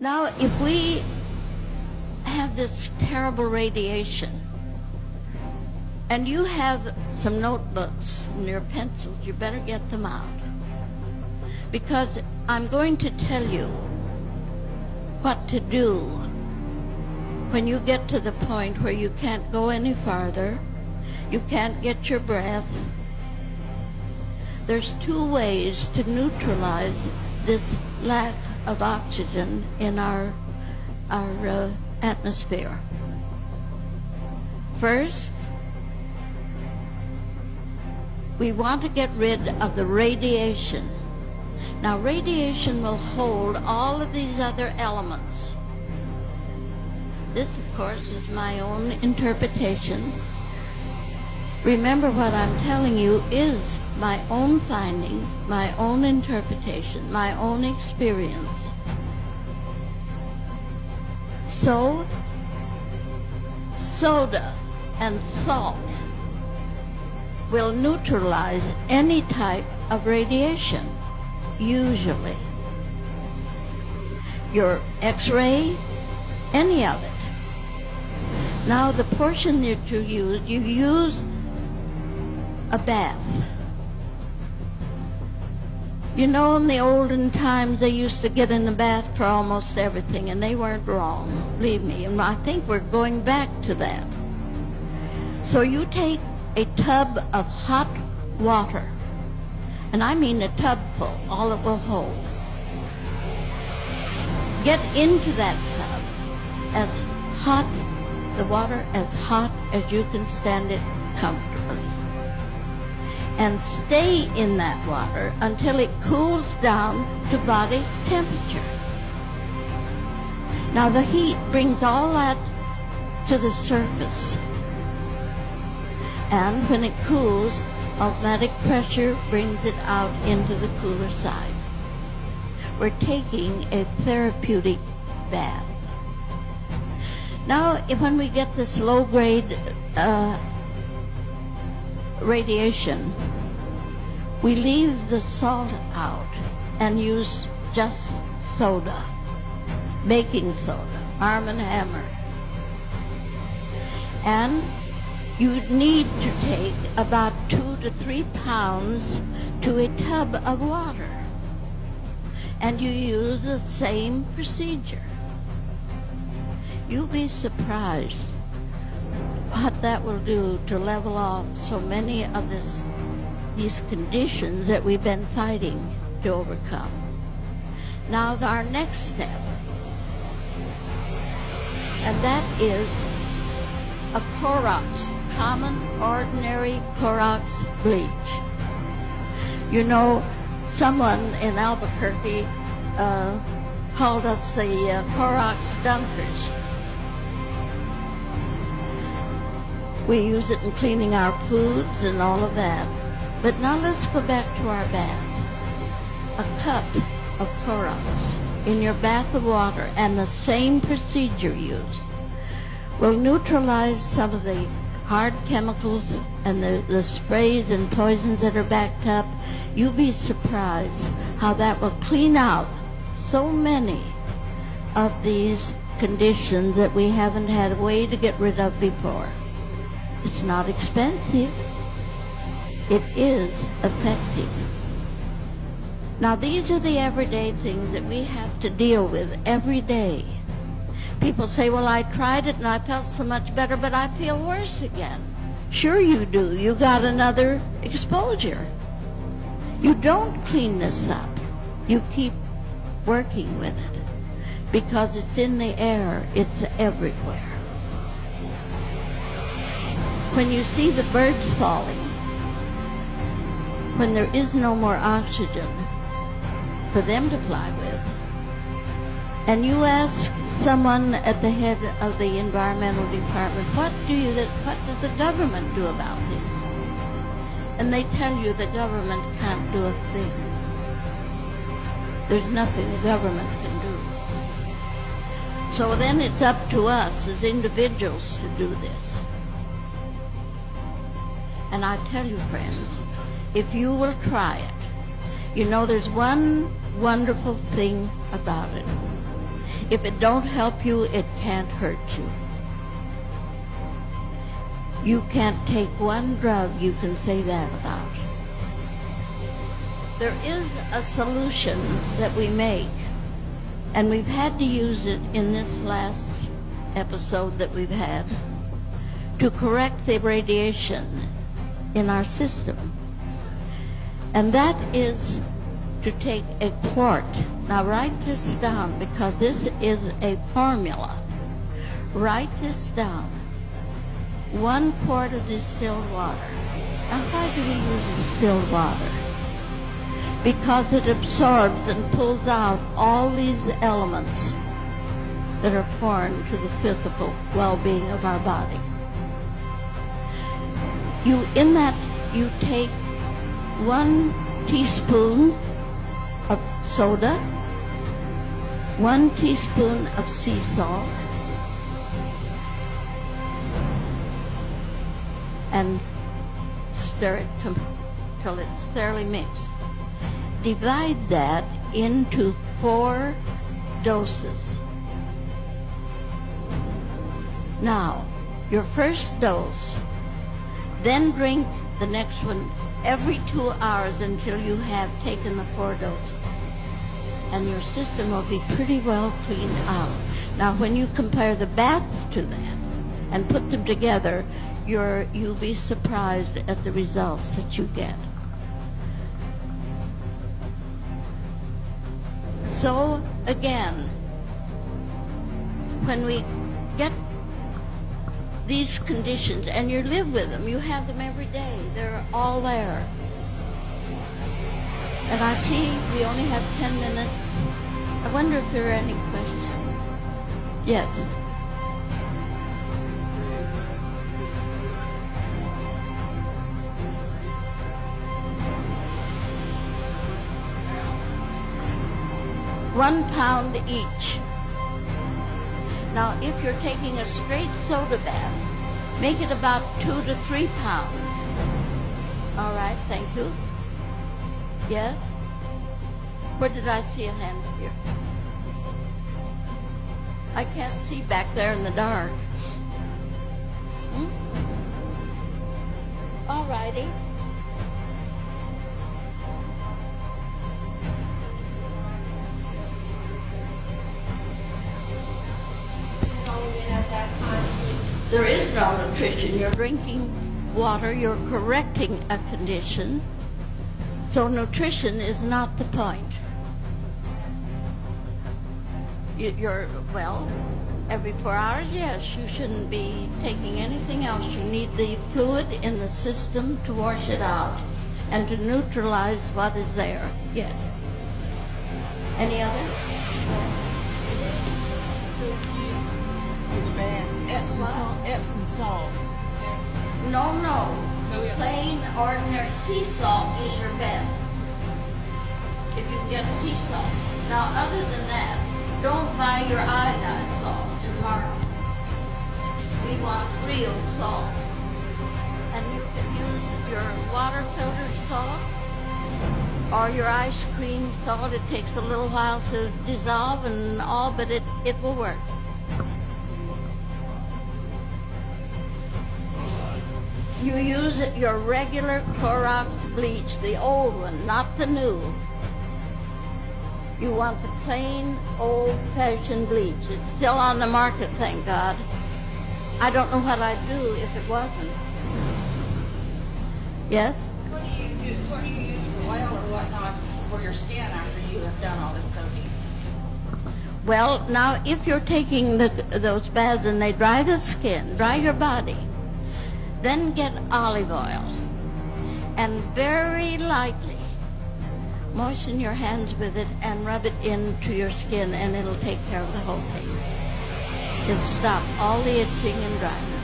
Now, if we have this terrible radiation, and you have some notebooks and your pencils, you better get them out. Because I'm going to tell you what to do when you get to the point where you can't go any farther, you can't get your breath. There's two ways to neutralize this lack of oxygen in our atmosphere. First, we want to get rid of the radiation. Now, radiation will hold all of these other elements. This, of course, is my own interpretation. Remember, what I'm telling you is my own findings, my own interpretation, my own experience. So, soda and salt will neutralize any type of radiation, usually. Your X-ray, any of it. Now, the portion that you use a bath. You know, in the olden times, they used to get in the bath for almost everything, and they weren't wrong, believe me. And I think we're going back to that. So you take a tub of hot water, and I mean a tub full, all it will hold. Get into that tub as hot, the water as hot as you can stand it comfortably. And stay in that water until it cools down to body temperature. Now the heat brings all that to the surface. And when it cools, osmotic pressure brings it out into the cooler side. We're taking a therapeutic bath. Now, when we get this low-grade radiation, we leave the salt out and use just soda, baking soda, Arm & Hammer. And you need to take about 2 to 3 pounds to a tub of water. And you use the same procedure. You'll be surprised what that will do to level off so many of these conditions that we've been fighting to overcome. Now, our next step, and that is a Clorox, common, ordinary Clorox bleach. You know, someone in Albuquerque called us the Clorox dunkers. We use it in cleaning our foods and all of that. But now let's go back to our bath. A cup of Clorox in your bath of water, and the same procedure used, will neutralize some of the hard chemicals and the sprays and poisons that are backed up. You'll be surprised how that will clean out so many of these conditions that we haven't had a way to get rid of before. It's not expensive. It is effective. Now, these are the everyday things that we have to deal with every day. People say, well, I tried it and I felt so much better, but I feel worse again. Sure you do. You got another exposure. You don't clean this up. You keep working with it because it's in the air. It's everywhere. When you see the birds falling, when there is no more oxygen for them to fly with, and you ask someone at the head of the environmental department, what does the government do about this? And they tell you the government can't do a thing. There's nothing the government can do. So then it's up to us as individuals to do this. And I tell you, friends, if you will try it, you know there's one wonderful thing about it. If it don't help you, it can't hurt you. You can't take one drug you can say that about. There is a solution that we make, and we've had to use it in this last episode that we've had to correct the radiation in our system. And that is to take a quart. Now write this down because this is a formula. Write this down. 1 quart of distilled water. Now why do we use distilled water? Because it absorbs and pulls out all these elements that are foreign to the physical well-being of our body. You take 1 teaspoon of soda, 1 teaspoon of sea salt, and stir it till it's thoroughly mixed. Divide that into 4 doses. Now, your first dose, then drink the next one every 2 hours until you have taken the 4 doses. And your system will be pretty well cleaned out. Now, when you compare the baths to that and put them together, you'll be surprised at the results that you get. So, again, when we get these conditions, and you live with them, you have them every day, they're all there. And I see we only have 10 minutes. I wonder if there are any questions. Yes. £1 pound each. Now, if you're taking a straight soda bath, make it about 2 to 3 pounds. All right, thank you. Yes? Where did I see a hand here? I can't see back there in the dark. All righty. There is no nutrition. You're drinking water, you're correcting a condition. So nutrition is not the point. Well, every 4 hours, yes, you shouldn't be taking anything else. You need the fluid in the system to wash it out and to neutralize what is there. Yes. Any other? Epsom salts. No. Plain, ordinary sea salt is your best. If you get sea salt. Now, other than that, don't buy your iodine salt in the market. We want real salt. And you can use your water filtered salt or your ice cream salt. It takes a little while to dissolve and all, but it will work. You use your regular Clorox bleach, the old one, not the new. You want the plain, old-fashioned bleach. It's still on the market, thank God. I don't know what I'd do if it wasn't. Yes? What do you use for oil or whatnot for your skin after you have done all this soaking? Well, now, if you're taking those baths and they dry the skin, dry your body, then get olive oil and very lightly moisten your hands with it and rub it into your skin, and it'll take care of the whole thing. It'll stop all the itching and dryness.